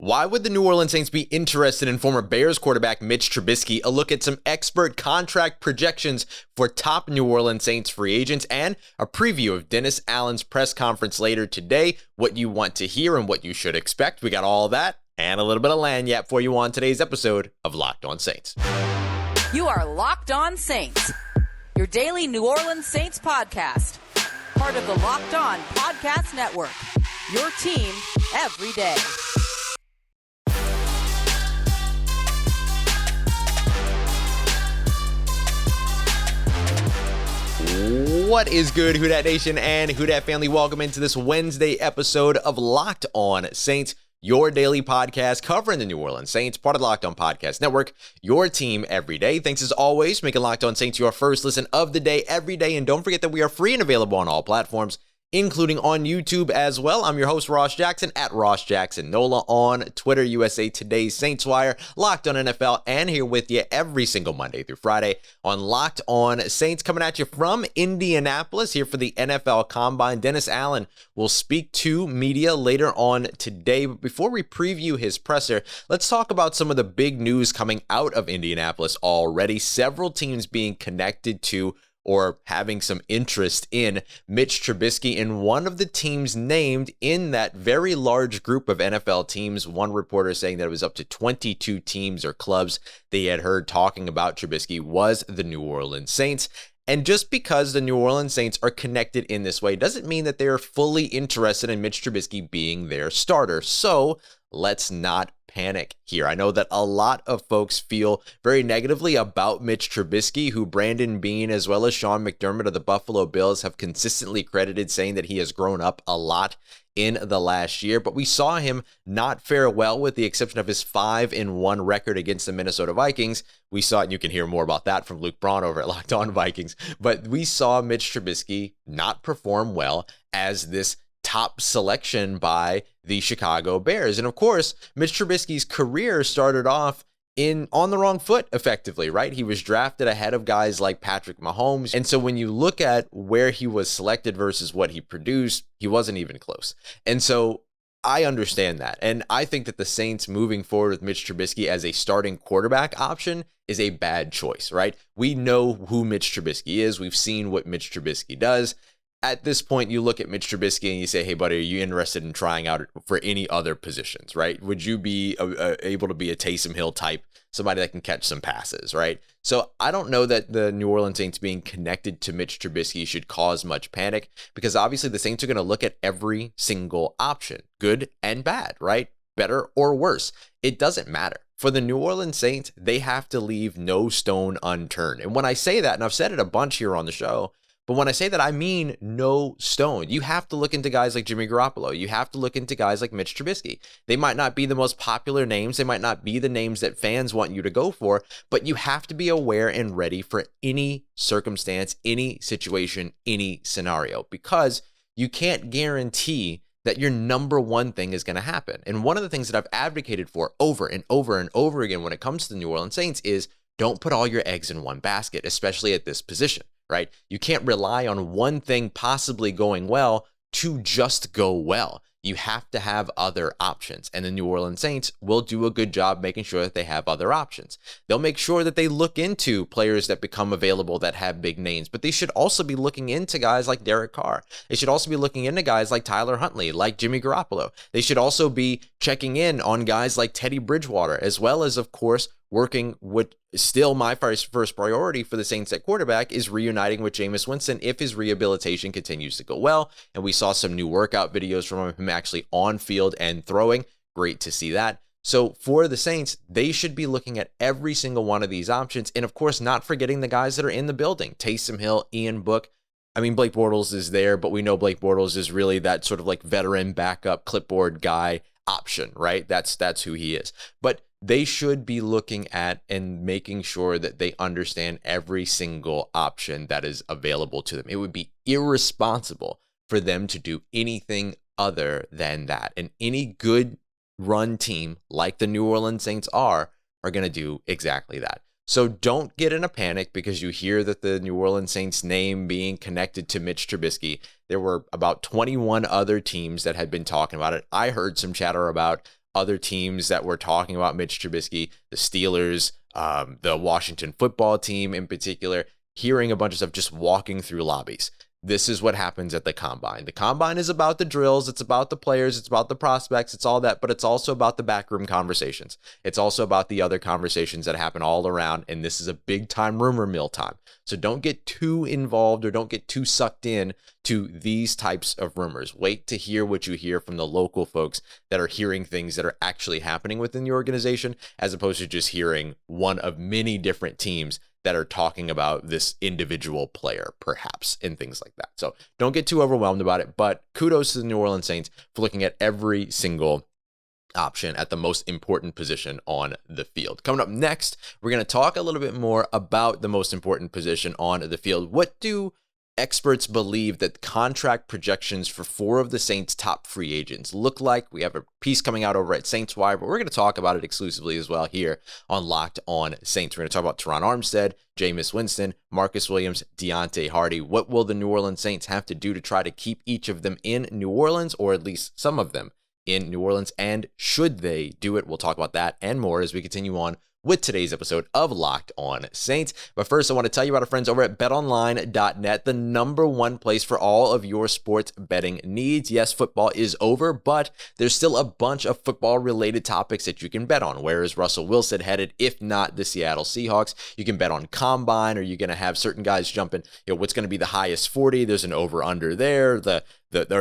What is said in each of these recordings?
Why would the New Orleans Saints be interested in former Bears quarterback Mitch Trubisky? A look at some expert contract projections for top New Orleans Saints free agents, and a preview of Dennis Allen's press conference later today, what you want to hear and what you should expect. We got all that and a little bit of lagniappe for you on today's episode of Locked On Saints. You are Locked On Saints, your daily New Orleans Saints podcast, part of the Locked On Podcast Network, your team every day. What is good, Who Dat Nation and Who Dat family? Welcome into this Wednesday episode of Locked On Saints, your daily podcast covering the New Orleans Saints, part of the Locked On Podcast Network, your team every day. Thanks as always for making Locked On Saints your first listen of the day every day. And don't forget that we are free and available on all platforms, including on YouTube as well. I'm your host, Ross Jackson, at Ross Jackson Nola on Twitter, USA Today's Saints Wire, Locked On NFL, and here with you every single Monday through Friday on Locked On Saints, coming at you from Indianapolis here for the NFL Combine. Dennis Allen will speak to media later on today. But before we preview his presser, let's talk about some of the big news coming out of Indianapolis already. Several teams being connected to or having some interest in Mitch Trubisky, and one of the teams named in that very large group of NFL teams, one reporter saying that it was up to 22 teams or clubs they had heard talking about Trubisky, was the New Orleans Saints. And just because the New Orleans Saints are connected in this way doesn't mean that they are fully interested in Mitch Trubisky being their starter. So let's not panic here. I know that a lot of folks feel very negatively about Mitch Trubisky, who Brandon Beane as well as Sean McDermott of the Buffalo Bills have consistently credited, saying that he has grown up a lot in the last year. But we saw him not fare well, with the exception of his 5-1 record against the Minnesota Vikings. We saw, and you can hear more about that from Luke Braun over at Locked On Vikings, but we saw Mitch Trubisky not perform well as this top selection by the Chicago Bears. And of course, Mitch Trubisky's career started off on the wrong foot, effectively, right? He was drafted ahead of guys like Patrick Mahomes. And so when you look at where he was selected versus what he produced, he wasn't even close. And so I understand that. And I think that the Saints moving forward with Mitch Trubisky as a starting quarterback option is a bad choice, right? We know who Mitch Trubisky is. We've seen what Mitch Trubisky does. At this point, you look at Mitch Trubisky and you say, hey, buddy, are you interested in trying out for any other positions, right? Would you be able to be a Taysom Hill type, somebody that can catch some passes, right? So I don't know that the New Orleans Saints being connected to Mitch Trubisky should cause much panic, because obviously the Saints are going to look at every single option, good and bad, right? Better or worse. It doesn't matter. For the New Orleans Saints, they have to leave no stone unturned. And when I say that, and I've said it a bunch here on the show, but when I say that, I mean no stone. You have to look into guys like Jimmy Garoppolo. You have to look into guys like Mitch Trubisky. They might not be the most popular names. They might not be the names that fans want you to go for, but you have to be aware and ready for any circumstance, any situation, any scenario, because you can't guarantee that your number one thing is going to happen. And one of the things that I've advocated for over and over and over again when it comes to the New Orleans Saints is don't put all your eggs in one basket, especially at this position. Right? You can't rely on one thing possibly going well to just go well. You have to have other options. And the New Orleans Saints will do a good job making sure that they have other options. They'll make sure that they look into players that become available that have big names, but they should also be looking into guys like Derek Carr. They should also be looking into guys like Tyler Huntley, like Jimmy Garoppolo. They should also be checking in on guys like Teddy Bridgewater, as well as, of course, working with still my first priority for the Saints at quarterback is reuniting with Jameis Winston if his rehabilitation continues to go well. And we saw some new workout videos from him actually on field and throwing. Great to see that. So for the Saints, they should be looking at every single one of these options. And of course, not forgetting the guys that are in the building. Taysom Hill, Ian Book. I mean, Blake Bortles is there, but we know Blake Bortles is really that sort of like veteran backup clipboard guy option, right? That's who he is. But they should be looking at and making sure that they understand every single option that is available to them. It would be irresponsible for them to do anything other than that. And any good run team like the New Orleans Saints are going to do exactly that. So don't get in a panic because you hear that the New Orleans Saints name being connected to Mitch Trubisky. There were about 21 other teams that had been talking about it. I heard some chatter about other teams that were talking about Mitch Trubisky, the Steelers, the Washington football team in particular, hearing a bunch of stuff just walking through lobbies. This is what happens at the combine. The combine is about the drills. It's about the players. It's about the prospects. It's all that, but it's also about the backroom conversations. It's also about the other conversations that happen all around. And this is a big time rumor mill time. So don't get too involved or don't get too sucked in to these types of rumors. Wait to hear what you hear from the local folks that are hearing things that are actually happening within the organization, as opposed to just hearing one of many different teams that are talking about this individual player, perhaps, and things like that. So don't get too overwhelmed about it, but kudos to the New Orleans Saints for looking at every single option at the most important position on the field. Coming up next, we're going to talk a little bit more about the most important position on the field. What do experts believe that contract projections for 4 of the Saints' top free agents look like? We have a piece coming out over at Saints Wire, but we're going to talk about it exclusively as well here on Locked On Saints. We're going to talk about Terron Armstead, Jameis Winston, Marcus Williams, Deonte Harty. What will the New Orleans Saints have to do to try to keep each of them in New Orleans, or at least some of them in New Orleans? And should they do it? We'll talk about that and more as we continue on with today's episode of Locked On Saints. But first, I want to tell you about our friends over at betonline.net, the #1 place for all of your sports betting needs. Yes, football is over, but there's still a bunch of football-related topics that you can bet on. Where is Russell Wilson headed, if not the Seattle Seahawks? You can bet on Combine. Are you going to have certain guys jumping? What's going to be the highest 40? There's an over-under there. Or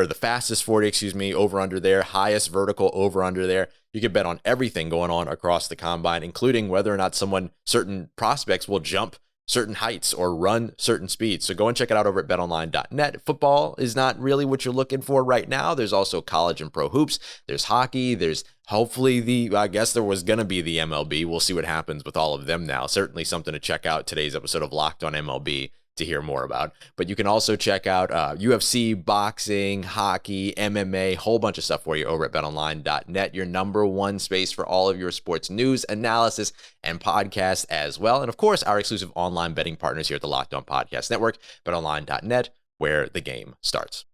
the fastest 40, over-under there. Highest vertical over-under there. You can bet on everything going on across the combine, including whether or not certain prospects will jump certain heights or run certain speeds. So go and check it out over at betonline.net. Football is not really what you're looking for right now. There's also college and pro hoops. There's hockey. There's hopefully I guess there was going to be the MLB. We'll see what happens with all of them now. Certainly something to check out today's episode of Locked On MLB to hear more about. But you can also check out UFC, boxing, hockey, MMA, whole bunch of stuff for you over at betonline.net, your #1 space for all of your sports news, analysis, and podcasts as well. And of course, our exclusive online betting partners here at the Locked On Podcast Network, betonline.net, where the game starts.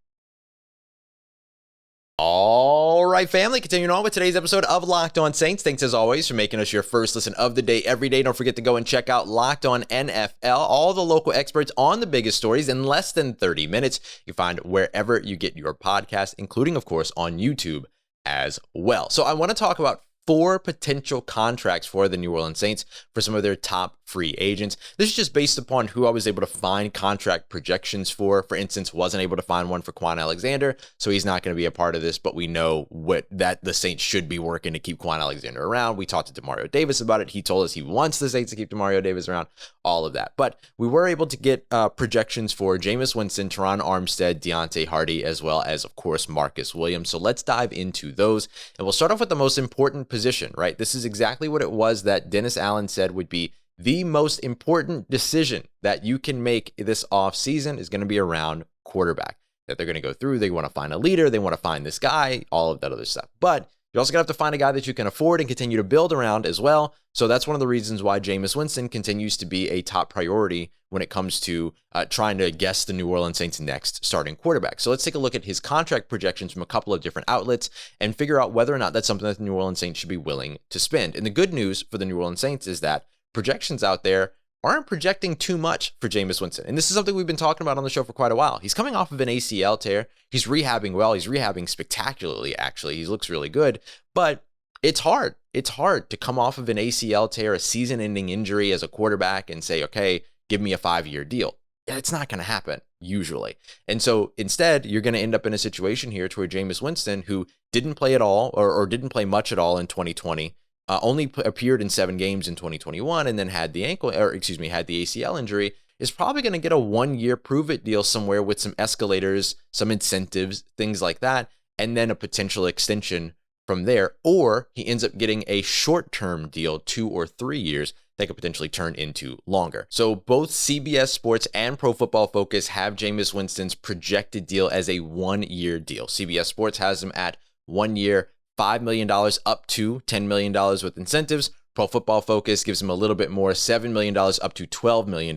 All right, family, continuing on with today's episode of Locked On Saints. Thanks, as always, for making us your first listen of the day every day. Don't forget to go and check out Locked On NFL, all the local experts on the biggest stories in less than 30 minutes. You find wherever you get your podcast, including, of course, on YouTube as well. So I want to talk about 4 potential contracts for the New Orleans Saints for some of their top free agents. This is just based upon who I was able to find contract projections for. For instance, wasn't able to find one for Quan Alexander, so he's not going to be a part of this, but we know that the Saints should be working to keep Quan Alexander around. We talked to Demario Davis about it. He told us he wants the Saints to keep Demario Davis around, all of that. But we were able to get projections for Jameis Winston, Terron Armstead, Deonte Harty, as well as, of course, Marcus Williams. So let's dive into those. And we'll start off with the most important position, right? This is exactly what it was that Dennis Allen said would be the most important decision that you can make this offseason is going to be around quarterback. That they're going to go through. They want to find a leader. They want to find this guy, all of that other stuff. But you're also going to have to find a guy that you can afford and continue to build around as well. So that's one of the reasons why Jameis Winston continues to be a top priority when it comes to trying to guess the New Orleans Saints' next starting quarterback. So let's take a look at his contract projections from a couple of different outlets and figure out whether or not that's something that the New Orleans Saints should be willing to spend. And the good news for the New Orleans Saints is that projections out there aren't projecting too much for Jameis Winston. And this is something we've been talking about on the show for quite a while. He's coming off of an ACL tear. He's rehabbing well. He's rehabbing spectacularly, actually. He looks really good. But it's hard. It's hard to come off of an ACL tear, a season-ending injury as a quarterback and say, okay, give me a 5-year deal. It's not going to happen, usually. And so instead, you're going to end up in a situation here to where Jameis Winston, who didn't play at all or didn't play much at all in 2020, only appeared in 7 games in 2021 and then had the ACL injury, is probably going to get a 1-year prove-it deal somewhere with some escalators, some incentives, things like that, and then a potential extension from there. Or he ends up getting a short-term deal, 2 or 3 years, that could potentially turn into longer. So both CBS Sports and Pro Football Focus have Jameis Winston's projected deal as a 1-year deal. CBS Sports has him at 1 year, $5 million up to $10 million with incentives. Pro Football Focus gives him a little bit more, $7 million up to $12 million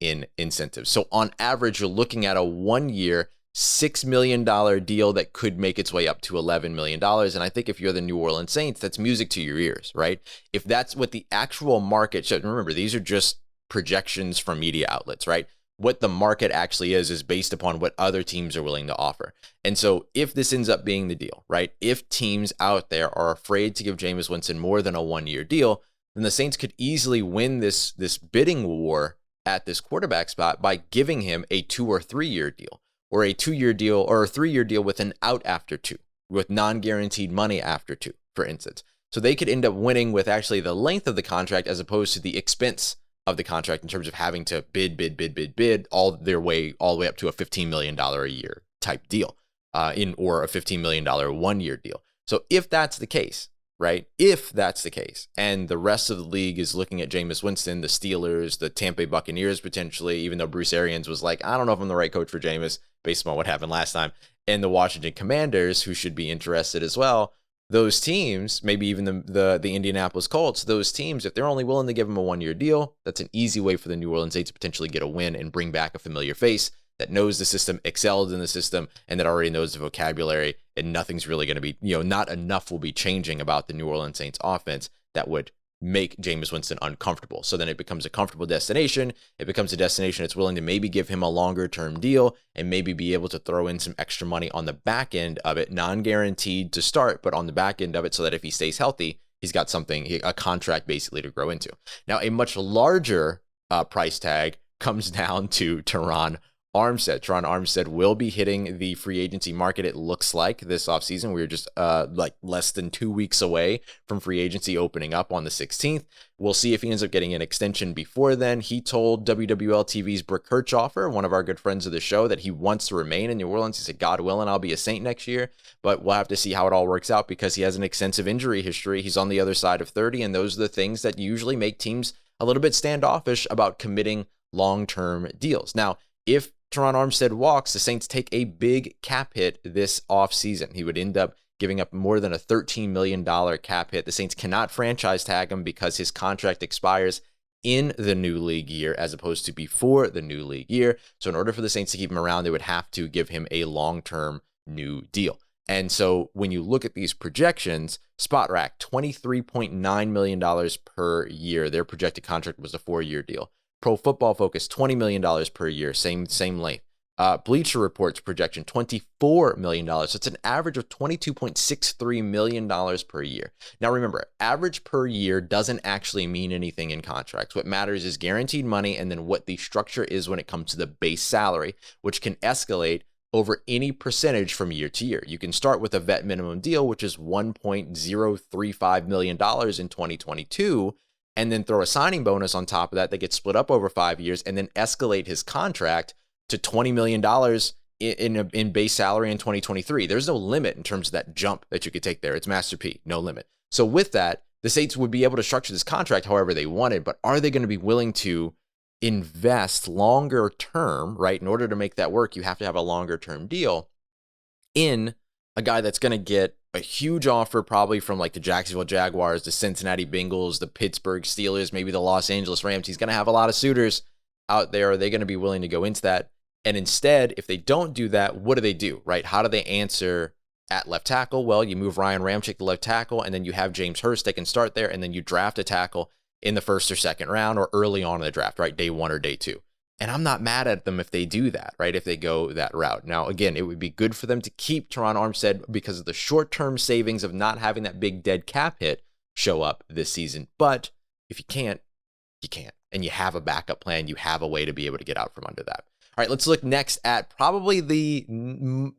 in incentives. So on average, you're looking at a 1 year, $6 million deal that could make its way up to $11 million. And I think if you're the New Orleans Saints, that's music to your ears, right? If that's what the actual market should, remember, these are just projections from media outlets, right? What the market actually is based upon what other teams are willing to offer. And so if this ends up being the deal, right? If teams out there are afraid to give Jameis Winston more than a 1-year deal, then the Saints could easily win this bidding war at this quarterback spot by giving him a 2 or 3 year deal, or a 2-year deal, or a 3-year deal with an out after 2, with non-guaranteed money after 2, for instance. So they could end up winning with actually the length of the contract as opposed to the expense of the contract in terms of having to bid all the way up to a $15 million a year type deal, or a $15 million 1-year deal. So if that's the case, right? If that's the case, and the rest of the league is looking at Jameis Winston, the Steelers, the Tampa Bay Buccaneers potentially, even though Bruce Arians was like, I don't know if I'm the right coach for Jameis based on what happened last time, and the Washington Commanders, who should be interested as well, those teams, maybe even the Indianapolis Colts, those teams, if they're only willing to give him a 1-year deal, that's an easy way for the New Orleans Saints to potentially get a win and bring back a familiar face that knows the system, excelled in the system, and that already knows the vocabulary, and nothing's really going to be, not enough will be changing about the New Orleans Saints offense that would make Jameis Winston uncomfortable. So then it becomes a comfortable destination. It becomes a destination that's willing to maybe give him a longer term deal and maybe be able to throw in some extra money on the back end of it, non-guaranteed to start, but on the back end of it, so that if he stays healthy, he's got a contract basically to grow into. Now, a much larger price tag comes down to Terron Armstead. Terron Armstead will be hitting the free agency market, it looks like, this offseason. We're just less than 2 weeks away from free agency opening up on the 16th. We'll see if he ends up getting an extension before then. He told WWL TV's Brooke Kirchhofer, one of our good friends of the show, that he wants to remain in New Orleans. He said, God willing, I'll be a Saint next year, but we'll have to see how it all works out because he has an extensive injury history. He's on the other side of 30, and those are the things that usually make teams a little bit standoffish about committing long-term deals. Now, if Terron Armstead walks, the Saints take a big cap hit this offseason. He would end up giving up more than a $13 million cap hit. The Saints cannot franchise tag him because his contract expires in the new league year as opposed to before the new league year. So in order for the Saints to keep him around, they would have to give him a long-term new deal. And so when you look at these projections, SpotRack, $23.9 million per year. Their projected contract was a 4-year deal. Pro Football Focus, $20 million per year, same length. Bleacher Report's projection, $24 million. So it's an average of $22.63 million per year. Now remember, average per year doesn't actually mean anything in contracts. What matters is guaranteed money and then what the structure is when it comes to the base salary, which can escalate over any percentage from year to year. You can start with a vet minimum deal, which is $1.035 million in 2022, and then throw a signing bonus on top of that gets split up over 5 years, and then escalate his contract to $20 million in base salary in 2023. There's no limit in terms of that jump that you could take there. It's Master P, no limit. So with that, the Saints would be able to structure this contract however they wanted, but are they going to be willing to invest longer term, right? In order to make that work, you have to have a longer term deal in a guy that's going to get a huge offer probably from like the Jacksonville Jaguars, the Cincinnati Bengals, the Pittsburgh Steelers, maybe the Los Angeles Rams. He's going to have a lot of suitors out there. Are they going to be willing to go into that? And instead, if they don't do that, what do they do, right? How do they answer at left tackle? Well, you move Ryan Ramczyk to left tackle, and then you have James Hurst that can start there, and then you draft a tackle in the first or second round or early on in the draft, right? Day 1 or day 2. And I'm not mad at them if they do that, right? If they go that route. Now, again, it would be good for them to keep Terron Armstead because of the short-term savings of not having that big dead cap hit show up this season. But if you can't, you can't. And you have a backup plan. You have a way to be able to get out from under that. All right, let's look next at probably the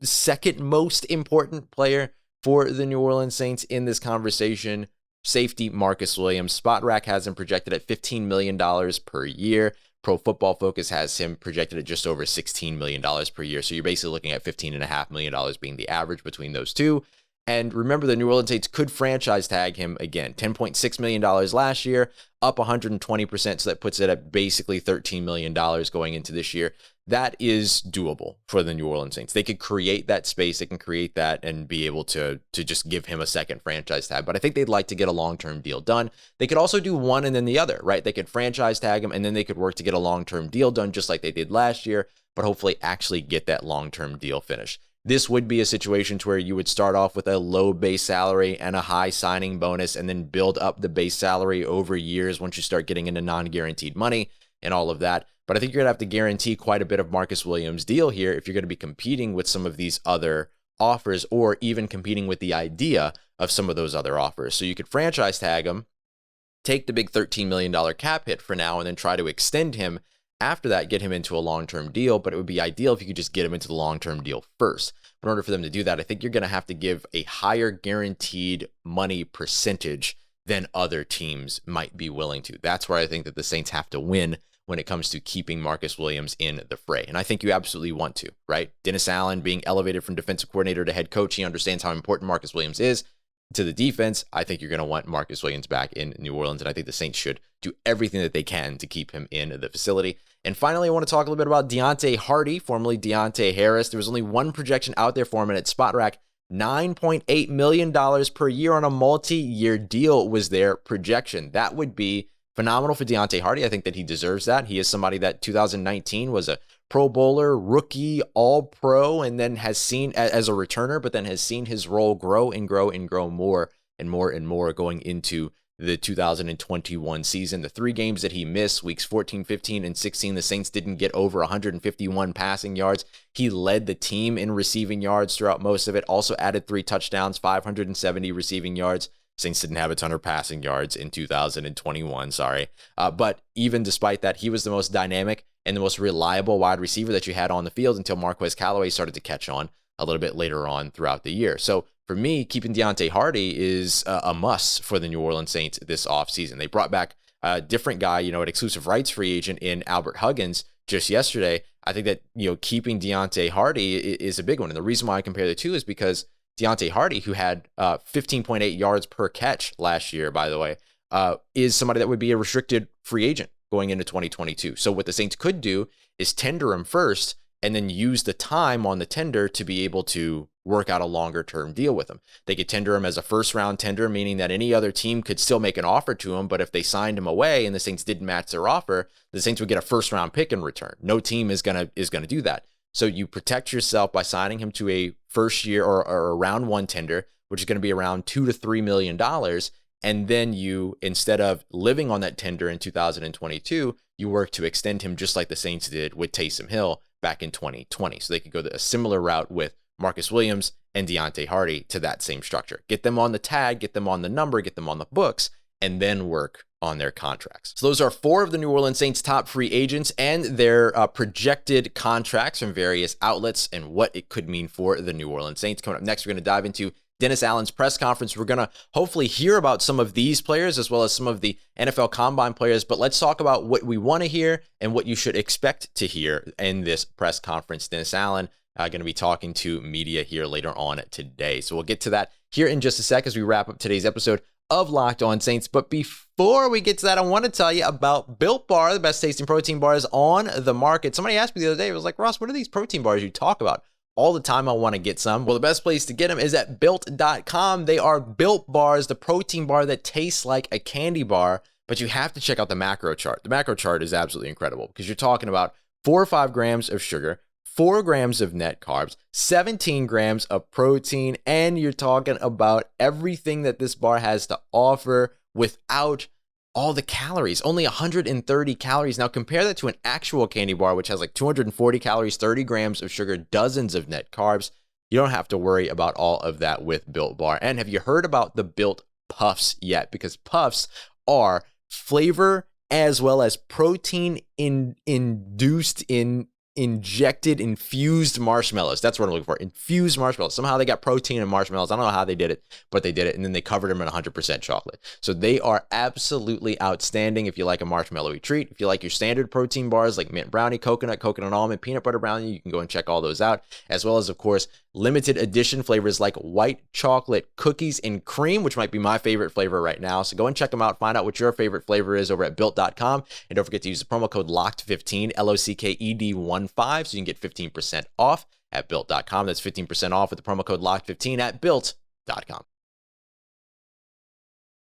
second most important player for the New Orleans Saints in this conversation, safety Marcus Williams. SpotRack has him projected at $15 million per year. Pro Football Focus has him projected at just over $16 million per year. So you're basically looking at $15.5 million being the average between those two. And remember, the New Orleans Saints could franchise tag him again. $10.6 million last year, up 120%. So that puts it at basically $13 million going into this year. That is doable for the New Orleans Saints. They could create that space. They can create that and be able to just give him a second franchise tag. But I think they'd like to get a long-term deal done. They could also do one and then the other, right? They could franchise tag him and then they could work to get a long-term deal done just like they did last year. but hopefully actually get that long-term deal finished. This would be a situation to where you would start off with a low base salary and a high signing bonus and then build up the base salary over years once you start getting into non-guaranteed money and all of that. But I think you're going to have to guarantee quite a bit of Marcus Williams' deal here if you're going to be competing with some of these other offers or even competing with the idea of some of those other offers. So you could franchise tag him, take the big $13 million cap hit for now, and then try to extend him after that, get him into a long-term deal. But it would be ideal if you could just get him into the long-term deal first. But in order for them to do that, I think you're going to have to give a higher guaranteed money percentage than other teams might be willing to. That's where I think that the Saints have to win when it comes to keeping Marcus Williams in the fray. And I think you absolutely want to, right? Dennis Allen being elevated from defensive coordinator to head coach, he understands how important Marcus Williams is to the defense. I think you're going to want Marcus Williams back in New Orleans, and I think the Saints should do everything that they can to keep him in the facility. And finally, I want to talk a little bit about Deonte Harty, formerly Deonte Harris. There was only one projection out there for him, and at SpotRack, $9.8 million per year on a multi-year deal was their projection. That would be phenomenal for Deonte Harty. I think that he deserves that. He is somebody that 2019 was a Pro Bowler, rookie, all-pro, and then has seen as a returner, but then has seen his role grow and grow and grow more and more and more going into the 2021 season. The 3 games that he missed, weeks 14, 15, and 16, the Saints didn't get over 151 passing yards. He led the team in receiving yards throughout most of it, also added 3 touchdowns, 570 receiving yards. Saints didn't have a ton of passing yards in 2021, but even despite that, he was the most dynamic and the most reliable wide receiver that you had on the field until Marquez Callaway started to catch on a little bit later on throughout the year. So for me, keeping Deonte Harty is a must for the New Orleans Saints this offseason. They brought back a different guy, an exclusive rights free agent in Albert Huggins just yesterday. I think that, keeping Deonte Harty is a big one. And the reason why I compare the two is because Deonte Harty, who had 15.8 yards per catch last year, by the way, is somebody that would be a restricted free agent going into 2022. So what the Saints could do is tender him first and then use the time on the tender to be able to work out a longer term deal with him. They could tender him as a first round tender, meaning that any other team could still make an offer to him. But if they signed him away and the Saints didn't match their offer, the Saints would get a first round pick in return. No team is gonna do that. So you protect yourself by signing him to a first year or a round 1 tender, which is going to be around $2 to $3 million. And then you, instead of living on that tender in 2022, you work to extend him just like the Saints did with Taysom Hill back in 2020. So they could go a similar route with Marcus Williams and Deonte Harty to that same structure. Get them on the tag, get them on the number, get them on the books, and then work on their contracts. So those are 4 of the New Orleans Saints top free agents and their projected contracts from various outlets and what it could mean for the New Orleans Saints. Coming up next, we're going to dive into Dennis Allen's press conference. We're going to hopefully hear about some of these players as well as some of the NFL Combine players, but let's talk about what we want to hear and what you should expect to hear in this press conference. Dennis Allen going to be talking to media here later on today. So we'll get to that here in just a sec as we wrap up today's episode of Locked On Saints. But before we get to that, I want to tell you about Built Bar, the best tasting protein bars on the market. Somebody asked me the other day, it was like, Ross, what are these protein bars you talk about all the time? I want to get some. Well, the best place to get them is at Built.com. They are Built Bars, the protein bar that tastes like a candy bar, but you have to check out the macro chart. The macro chart is absolutely incredible because you're talking about 4 or 5 grams of sugar, 4 grams of net carbs, 17 grams of protein, and you're talking about everything that this bar has to offer without all the calories, only 130 calories. Now compare that to an actual candy bar, which has like 240 calories, 30 grams of sugar, dozens of net carbs. You don't have to worry about all of that with Built Bar. And have you heard about the Built Puffs yet? Because puffs are flavor as well as protein infused marshmallows. That's what I'm looking for. Infused marshmallows. Somehow they got protein in marshmallows. I don't know how they did it, but they did it. And then they covered them in 100% chocolate. So they are absolutely outstanding if you like a marshmallowy treat. If you like your standard protein bars like mint brownie, coconut almond, peanut butter brownie, you can go and check all those out. As well as, of course, limited edition flavors like white chocolate cookies and cream, which might be my favorite flavor right now. So go and check them out. Find out what your favorite flavor is over at Built.com. And don't forget to use the promo code LOCKED15, LOCKED15, so you can get 15% off at Built.com. That's 15% off with the promo code LOCKED15 at Built.com.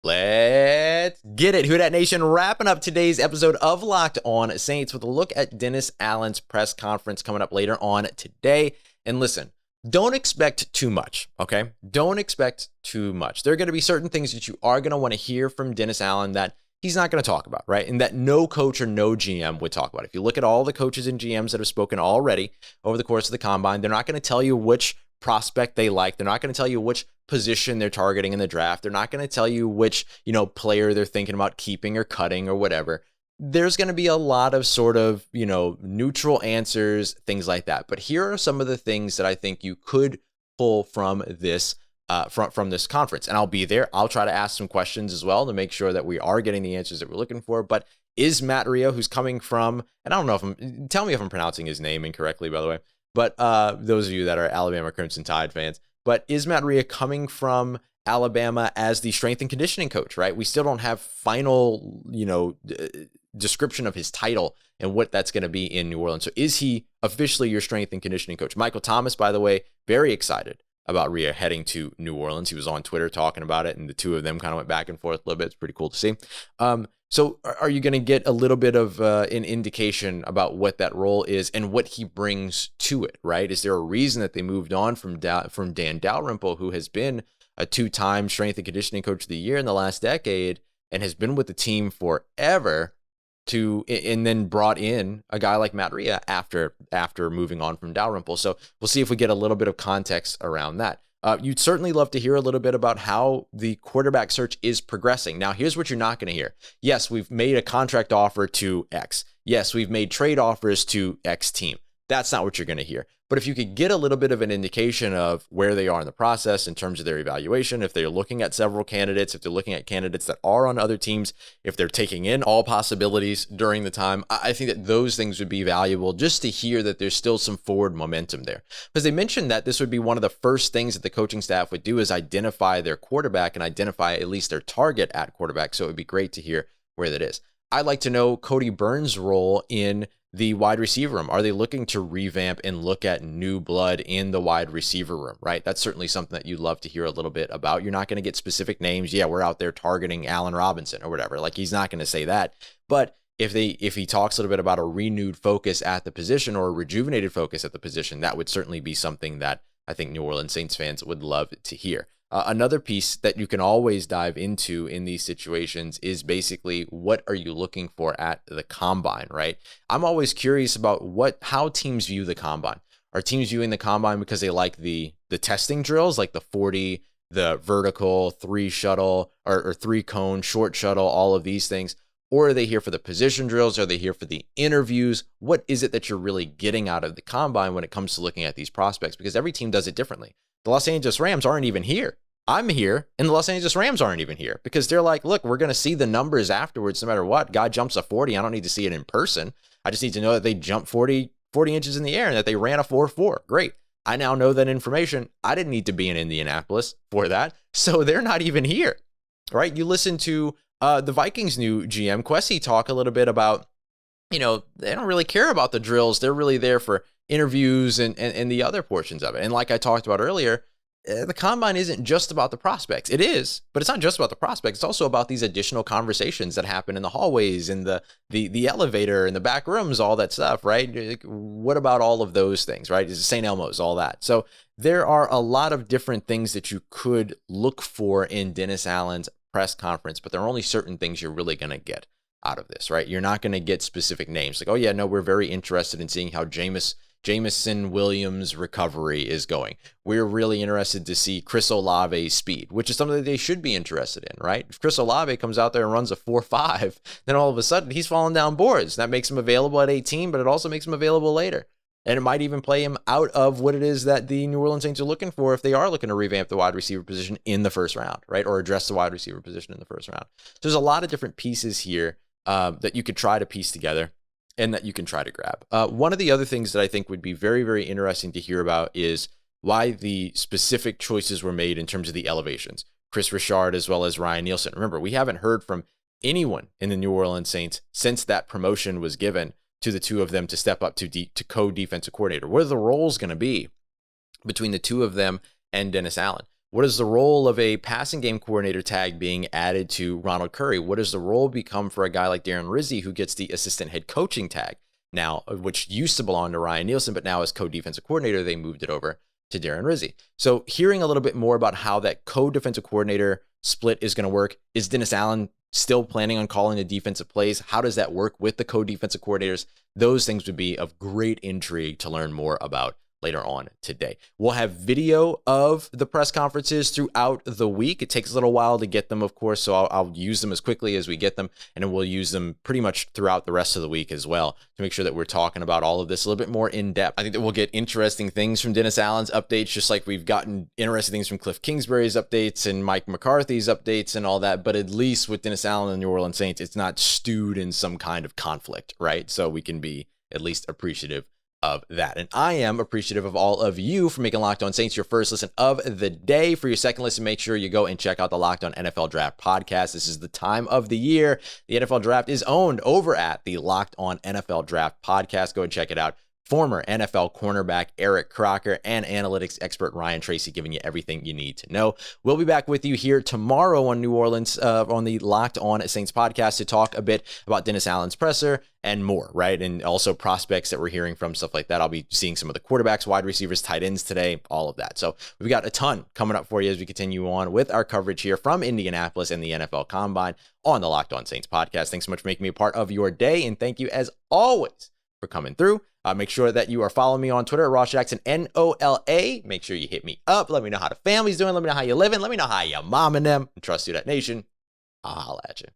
Let's Let's get it. Who Dat Nation, wrapping up today's episode of Locked On Saints with a look at Dennis Allen's press conference coming up later on today. And listen, don't expect too much, okay? Don't expect too much. There are going to be certain things that you are going to want to hear from Dennis Allen that he's not going to talk about, right? And that no coach or no GM would talk about. If you look at all the coaches and GMs that have spoken already over the course of the combine, they're not going to tell you which prospect they like. They're not going to tell you which position they're targeting in the draft. They're not going to tell you which, player they're thinking about keeping or cutting or whatever. There's going to be a lot of sort of, neutral answers, things like that. But here are some of the things that I think you could pull from this from this conference. And I'll be there. I'll try to ask some questions as well to make sure that we are getting the answers that we're looking for. But is Matt Rhea, who's coming from, and I don't know tell me if I'm pronouncing his name incorrectly, by the way, but those of you that are Alabama Crimson Tide fans, but is Matt Rhea coming from Alabama as the strength and conditioning coach, right? We still don't have final, description of his title and what that's going to be in New Orleans. So is he officially your strength and conditioning coach? Michael Thomas, by the way, very excited about Rhea heading to New Orleans. He was on Twitter talking about it, and the two of them kind of went back and forth a little bit. It's pretty cool to see. So are you going to get a little bit of an indication about what that role is and what he brings to it, right? Is there a reason that they moved on from Dan Dalrymple, who has been a two-time strength and conditioning coach of the year in the last decade and has been with the team forever, and then brought in a guy like Matt Rhea after moving on from Dalrymple? So we'll see if we get a little bit of context around that. You'd certainly love to hear a little bit about how the quarterback search is progressing. Now, here's what you're not going to hear. Yes, we've made a contract offer to X. Yes, we've made trade offers to X team. That's not what you're going to hear. But if you could get a little bit of an indication of where they are in the process in terms of their evaluation, if they're looking at several candidates, if they're looking at candidates that are on other teams, if they're taking in all possibilities during the time, I think that those things would be valuable just to hear that there's still some forward momentum there. Because they mentioned that this would be one of the first things that the coaching staff would do is identify their quarterback and identify at least their target at quarterback. So it would be great to hear where that is. I'd like to know Kodi Burns' role in the wide receiver room. Are they looking to revamp and look at new blood in the wide receiver room, right? That's certainly something that you'd love to hear a little bit about. You're not going to get specific names. Yeah, we're out there targeting Allen Robinson or whatever. Like, he's not going to say that. But if he talks a little bit about a renewed focus at the position or a rejuvenated focus at the position, that would certainly be something that I think New Orleans Saints fans would love to hear. Another piece that you can always dive into in these situations is basically, what are you looking for at the combine, right? I'm always curious about how teams view the combine. Are teams viewing the combine because they like the testing drills, like the 40, the vertical, 3 shuttle or 3 cone, short shuttle, all of these things? Or are they here for the position drills? Are they here for the interviews? What is it that you're really getting out of the combine when it comes to looking at these prospects? Because every team does it differently. The Los Angeles Rams aren't even here. I'm here, and the Los Angeles Rams aren't even here because they're like, look, we're going to see the numbers afterwards no matter what. Guy jumps a 40. I don't need to see it in person. I just need to know that they jumped 40 inches in the air and that they ran a 4.4. Great. I now know that information. I didn't need to be in Indianapolis for that. So they're not even here, right? You listen to the Vikings' new GM, Kwesi, talk a little bit about, they don't really care about the drills. They're really there for interviews and the other portions of it. And like I talked about earlier, the combine isn't just about the prospects. It is, but it's not just about the prospects. It's also about these additional conversations that happen in the hallways, in the elevator, in the back rooms, all that stuff, right? What about all of those things, right? Is it St. Elmo's, all that. So there are a lot of different things that you could look for in Dennis Allen's press conference, but there are only certain things you're really going to get out of this, right? You're not going to get specific names like, oh yeah, no, we're very interested in seeing how Jameson Williams' recovery is going. We're really interested to see Chris Olave's speed, which is something that they should be interested in, right? If Chris Olave comes out there and runs a 4.5, then all of a sudden he's falling down boards. That makes him available at 18, but it also makes him available later. And it might even play him out of what it is that the New Orleans Saints are looking for if they are looking to revamp the wide receiver position in the first round, right? Or address the wide receiver position in the first round. So there's a lot of different pieces here that you could try to piece together and that you can try to grab. One of the other things that I think would be very, very interesting to hear about is why the specific choices were made in terms of the elevations. Kris Richard as well as Ryan Nielsen. Remember, we haven't heard from anyone in the New Orleans Saints since that promotion was given to the two of them to step up to co-defensive coordinator. What are the roles going to be between the two of them and Dennis Allen? What is the role of a passing game coordinator tag being added to Ronald Curry? What does the role become for a guy like Darren Rizzi, who gets the assistant head coaching tag now, which used to belong to Ryan Nielsen, but now as co-defensive coordinator, they moved it over to Darren Rizzi. So hearing a little bit more about how that co-defensive coordinator split is going to work. Is Dennis Allen still planning on calling the defensive plays? How does that work with the co-defensive coordinators? Those things would be of great intrigue to learn more about later on today. We'll have video of the press conferences throughout the week. It takes a little while to get them, of course, so I'll use them as quickly as we get them, and then we'll use them pretty much throughout the rest of the week as well to make sure that we're talking about all of this a little bit more in depth. I think that we'll get interesting things from Dennis Allen's updates, just like we've gotten interesting things from Cliff Kingsbury's updates and Mike McCarthy's updates and all that, but at least with Dennis Allen and the New Orleans Saints, it's not stewed in some kind of conflict, right? So we can be at least appreciative of that. And I am appreciative of all of you for making Locked On Saints your first listen of the day. For your second listen, make sure you go and check out the Locked On NFL Draft podcast. This is the time of the year. The NFL Draft is owned over at the Locked On NFL Draft podcast. Go and check it out. Former NFL cornerback Eric Crocker and analytics expert Ryan Tracy giving you everything you need to know. We'll be back with you here tomorrow on New Orleans on the Locked On Saints podcast to talk a bit about Dennis Allen's presser and more, right? And also prospects that we're hearing from, stuff like that. I'll be seeing some of the quarterbacks, wide receivers, tight ends today, all of that. So we've got a ton coming up for you as we continue on with our coverage here from Indianapolis and the NFL Combine on the Locked On Saints podcast. Thanks so much for making me a part of your day, and thank you as always for coming through. Make sure that you are following me on Twitter at Ross Jackson, NOLA. Make sure you hit me up. Let me know how the family's doing. Let me know how you're living. Let me know how your mom and them. And trust you, that nation. I'll holla at you.